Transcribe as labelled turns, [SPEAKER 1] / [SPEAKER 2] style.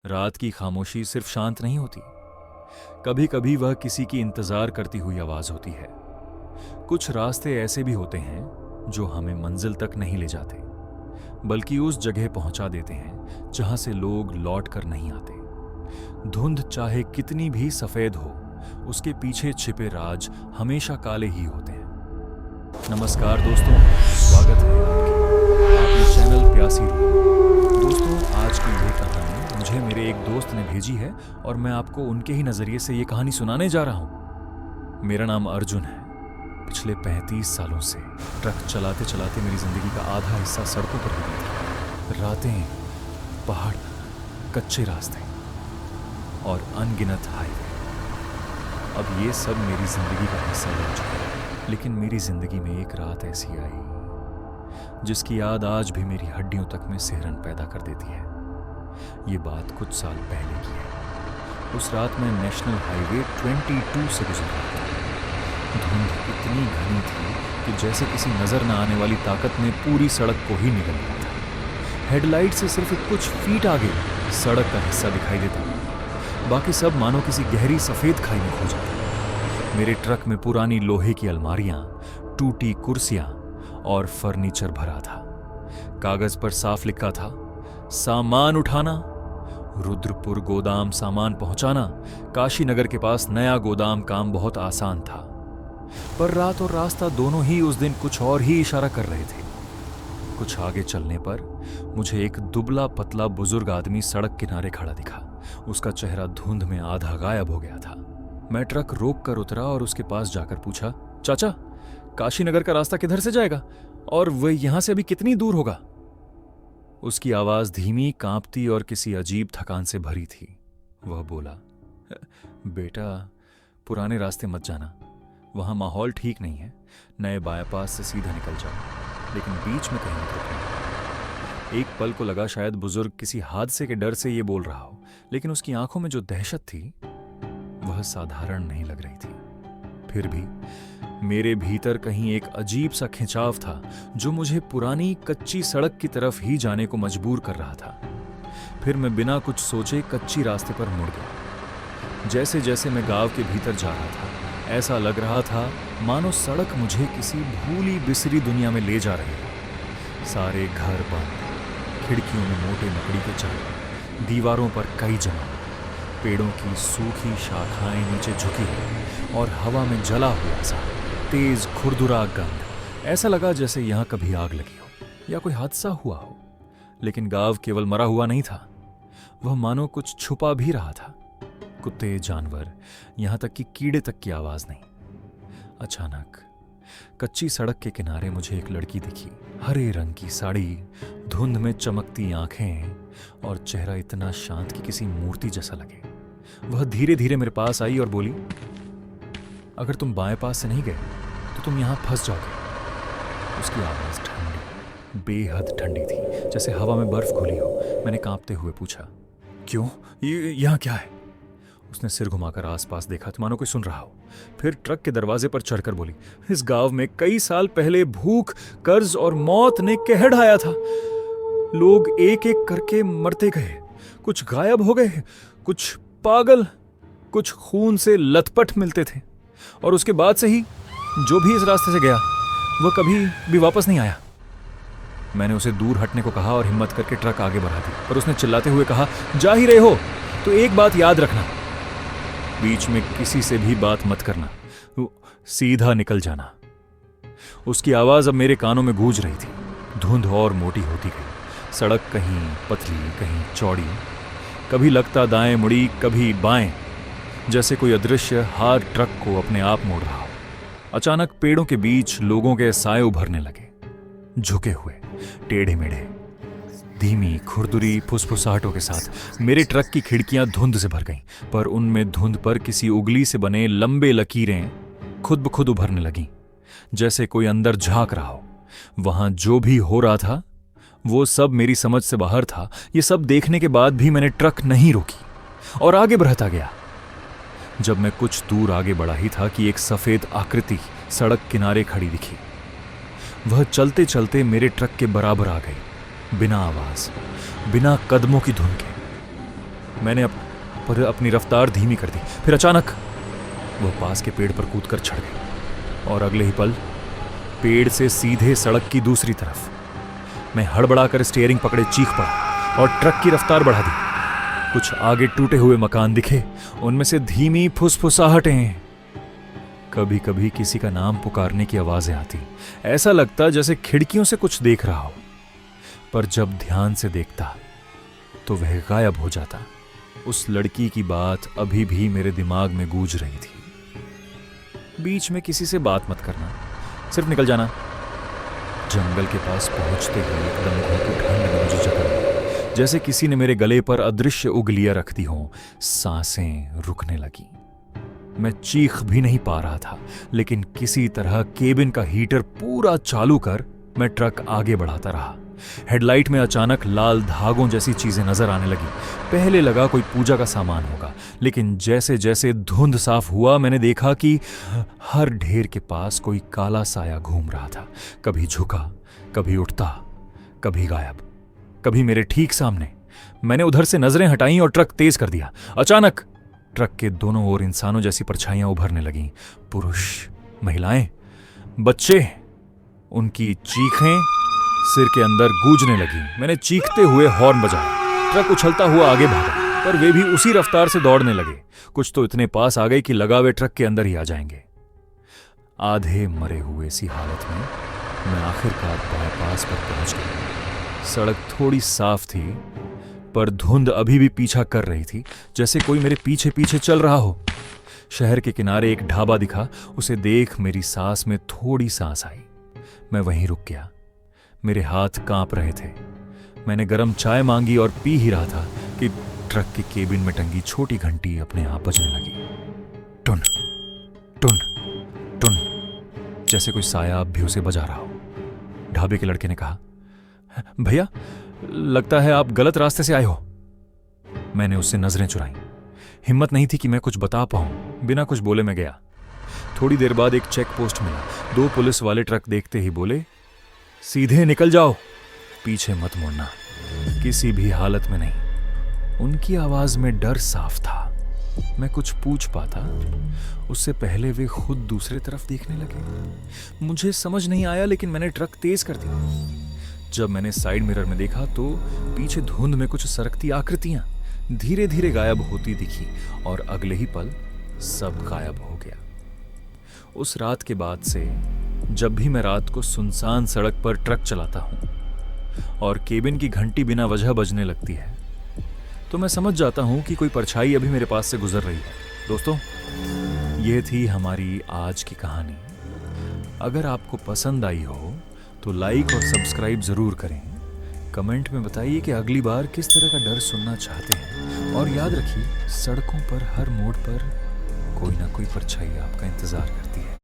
[SPEAKER 1] रात की खामोशी सिर्फ शांत नहीं होती, कभी कभी वह किसी की इंतजार करती हुई आवाज होती है। कुछ रास्ते ऐसे भी होते हैं जो हमें मंजिल तक नहीं ले जाते, बल्कि उस जगह पहुंचा देते हैं जहां से लोग लौट कर नहीं आते। धुंध चाहे कितनी भी सफेद हो, उसके पीछे छिपे राज हमेशा काले ही होते हैं। नमस्कार दोस्तों, स्वागत है आपके अपने चैनल प्यासी रूह। दोस्तों, आज की ये कहानी मुझे मेरे एक दोस्त ने भेजी है और मैं आपको उनके ही नजरिए से ये कहानी सुनाने जा रहा हूँ। मेरा नाम अर्जुन है। पिछले 35 सालों से ट्रक चलाते चलाते मेरी जिंदगी का आधा हिस्सा सड़कों पर बीता था। रातें, पहाड़, कच्चे रास्ते और अनगिनत हाईवे। अब ये सब मेरी जिंदगी का हिस्सा बन चुका है। लेकिन मेरी जिंदगी में एक रात ऐसी आई जिसकी याद आज भी मेरी हड्डियों तक में सिहरन पैदा कर देती है। ये बात कुछ साल पहले की है। उस रात मैं नेशनल हाईवे 22 से गुजर रहा था। धुंध इतनी घनी थी कि जैसे किसी नजर न आने वाली ताकत ने पूरी सड़क को ही निगल लिया था। हेडलाइट से सिर्फ कुछ फीट आगे सड़क का हिस्सा दिखाई देता, बाकी सब मानो किसी गहरी सफेद खाई में खो जाता। मेरे ट्रक में पुरानी लोहे की अलमारियां, टूटी कुर्सियां और फर्नीचर भरा था। कागज पर साफ लिखा था, सामान उठाना, रुद्रपुर गोदाम सामान पहुंचाना। काशीनगर के पास नया गोदाम काम बहुत आसान था, पर रात और रास्ता दोनों ही उस दिन कुछ और ही इशारा कर रहे थे। कुछ आगे चलने पर मुझे एक दुबला पतला बुजुर्ग आदमी सड़क किनारे खड़ा दिखा। उसका चेहरा धुंध में आधा गायब हो गया था। मैं ट्रक रोक कर उतरा और उसके पास जाकर पूछा, चाचा, काशीनगर का रास्ता किधर से जाएगा और वह यहां से अभी कितनी दूर होगा? उसकी आवाज धीमी, कांपती और किसी अजीब थकान से भरी थी। वह बोला, बेटा, पुराने रास्ते मत जाना, वहां माहौल ठीक नहीं है। नए बाईपास से सीधा निकल जाओ, लेकिन बीच में कहीं मत रुकना। एक पल को लगा शायद बुजुर्ग किसी हादसे के डर से ये बोल रहा हो, लेकिन उसकी आंखों में जो दहशत थी वह साधारण नहीं लग रही थी। फिर भी मेरे भीतर कहीं एक अजीब सा खिंचाव था जो मुझे पुरानी कच्ची सड़क की तरफ ही जाने को मजबूर कर रहा था। फिर मैं बिना कुछ सोचे कच्ची रास्ते पर मुड़ गया। जैसे जैसे मैं गांव के भीतर जा रहा था, ऐसा लग रहा था मानो सड़क मुझे किसी भूली बिसरी दुनिया में ले जा रही है। सारे घर बंद, खिड़कियों में मोटे लकड़ी के चाल, दीवारों पर कई जमा, पेड़ों की सूखी शाखाएं नीचे झुकी है और हवा में जला हुआ सा तेज खुरदुरा गंध। ऐसा लगा जैसे यहां कभी आग लगी हो या कोई हादसा हुआ हो। लेकिन गांव केवल मरा हुआ नहीं था, वह मानो कुछ छुपा भी रहा था। कुत्ते, जानवर, यहां तक कि कीड़े तक की आवाज नहीं। अचानक कच्ची सड़क के किनारे मुझे एक लड़की दिखी। हरे रंग की साड़ी, धुंध में चमकती आंखें और चेहरा इतना शांत कि किसी मूर्ति जैसा लगे। वह धीरे धीरे मेरे पास आई और बोली, अगर तुम बाएं पास से नहीं गए तो तुम यहां फंस जाओगे। उसकी आवाज ठंडी, बेहद ठंडी थी, जैसे हवा में बर्फ घुली हो। मैंने कांपते हुए पूछा, क्यों, ये यहां क्या है? उसने सिर घुमाकर आसपास देखा तो मानो कोई सुन रहा हो। फिर ट्रक के दरवाजे पर चढ़कर बोली, इस गांव में कई साल पहले भूख, कर्ज और मौत ने कहर ढाया था। लोग एक एक करके मरते गए, कुछ गायब हो गए, कुछ पागल, कुछ खून से लथपथ मिलते थे। और उसके बाद से ही जो भी इस रास्ते से गया वह कभी भी वापस नहीं आया। मैंने उसे दूर हटने को कहा और हिम्मत करके ट्रक आगे बढ़ा दी, पर उसने चिल्लाते हुए कहा, जा ही रहे हो तो एक बात याद रखना, बीच में किसी से भी बात मत करना, सीधा निकल जाना। उसकी आवाज अब मेरे कानों में गूंज रही थी। धुंध और मोटी होती गई। सड़क कहीं पतली, कहीं चौड़ी, कभी लगता दाएं मुड़ी, कभी बाएं, जैसे कोई अदृश्य हाथ ट्रक को अपने आप मोड़ रहा हो। अचानक पेड़ों के बीच लोगों के साए उभरने लगे, झुके हुए, टेढ़े मेढ़े, धीमी खुरदुरी फुसफुसाहटों के साथ। मेरे ट्रक की खिड़कियां धुंध से भर गईं, पर उनमें धुंध पर किसी उंगली से बने लंबे लकीरें खुद ब खुद उभरने लगीं, जैसे कोई अंदर झांक रहा हो। वहां जो भी हो रहा था वो सब मेरी समझ से बाहर था। ये सब देखने के बाद भी मैंने ट्रक नहीं रोकी और आगे बढ़ता गया। जब मैं कुछ दूर आगे बढ़ा ही था कि एक सफेद आकृति सड़क किनारे खड़ी दिखी। वह चलते चलते मेरे ट्रक के बराबर आ गई, बिना आवाज, बिना कदमों की धुन के। मैंने पर अपनी रफ्तार धीमी कर दी। फिर अचानक वो पास के पेड़ पर कूदकर चढ़ गई और अगले ही पल पेड़ से सीधे सड़क की दूसरी तरफ। मैं हड़बड़ाकर स्टीयरिंग पकड़े चीख पड़ा और ट्रक की रफ्तार बढ़ा दी। कुछ आगे टूटे हुए मकान दिखे, उनमें से धीमी फुसफुसाहटें। कभी कभी किसी का नाम पुकारने की आवाजें आती, ऐसा लगता जैसे खिड़कियों से कुछ देख रहा हो। पर जब ध्यान से देखता तो वह गायब हो जाता। उस लड़की की बात अभी भी मेरे दिमाग में गूंज रही थी। बीच में किसी से बात मत करना, सिर्फ निकल जाना। जंगल के पास पहुंचते ही एकदम घुटू ठंड ने मुझे जकड़ लिया, जैसे किसी ने मेरे गले पर अदृश्य उंगलियां रख दी हों। सांसें रुकने लगी। मैं चीख भी नहीं पा रहा था, लेकिन किसी तरह केबिन का हीटर पूरा चालू कर मैं ट्रक आगे बढ़ाता रहा। हेडलाइट में अचानक लाल धागों जैसी चीजें नजर आने लगी। पहले लगा कोई पूजा का सामान होगा, लेकिन जैसे जैसे धुंध साफ हुआ मैंने देखा कि हर ढेर के पास कोई काला साया घूम रहा था। कभी झुका, कभी उठता, कभी गायब, कभी मेरे ठीक सामने। मैंने उधर से नजरें हटाई और ट्रक तेज कर दिया। अचानक ट्रक के दोनों ओर इंसानों जैसी परछाइयां उभरने लगीं। पुरुष, महिलाएं, बच्चे। उनकी चीखें सिर के अंदर गूंजने लगी। मैंने चीखते हुए हॉर्न बजाया। ट्रक उछलता हुआ आगे भागा, पर वे भी उसी रफ्तार से दौड़ने लगे। कुछ तो इतने पास आ गए कि लगा वे ट्रक के अंदर ही आ जाएंगे। आधे मरे हुए सी हालत में मैं आखिरकार बाईपास पर पहुंच गया। सड़क थोड़ी साफ थी, पर धुंध अभी भी पीछा कर रही थी, जैसे कोई मेरे पीछे पीछे चल रहा हो। शहर के किनारे एक ढाबा दिखा। उसे देख मेरी सांस में थोड़ी सांस आई। मैं वहीं रुक गया। मेरे हाथ कांप रहे थे। मैंने गरम चाय मांगी और पी ही रहा था कि ट्रक के केबिन में टंगी छोटी घंटी अपने आप बजने लगी। टुन टुन टुन, जैसे कोई साया अब भी उसे बजा रहा हो। ढाबे के लड़के ने कहा, भैया लगता है आप गलत रास्ते से आए हो। मैंने उससे नजरें चुराई। हिम्मत नहीं थी कि मैं कुछ बता पाऊं। बिना कुछ बोले मैं गया। थोड़ी देर बाद एक चेक पोस्ट मिला। 2 पुलिस वाले ट्रक देखते ही बोले, सीधे निकल जाओ, पीछे मत मुड़ना, किसी भी हालत में नहीं। उनकी आवाज में डर साफ था। मैं कुछ पूछ पाता उससे पहले वे खुद दूसरे तरफ देखने लगे। मुझे समझ नहीं आया, लेकिन मैंने ट्रक तेज कर दिया। जब मैंने साइड मिरर में देखा तो पीछे धुंध में कुछ सरकती आकृतियां धीरे धीरे गायब होती दिखी और अगले ही पल सब गायब हो गया। उस रात के बाद से जब भी मैं रात को सुनसान सड़क पर ट्रक चलाता हूं और केबिन की घंटी बिना वजह बजने लगती है, तो मैं समझ जाता हूं कि कोई परछाई अभी मेरे पास से गुजर रही है। दोस्तों, ये थी हमारी आज की कहानी। अगर आपको पसंद आई हो तो लाइक और सब्सक्राइब जरूर करें। कमेंट में बताइए कि अगली बार किस तरह का डर सुनना चाहते हैं। और याद रखिए, सड़कों पर हर मोड़ पर कोई ना कोई परछाई आपका इंतजार करती है।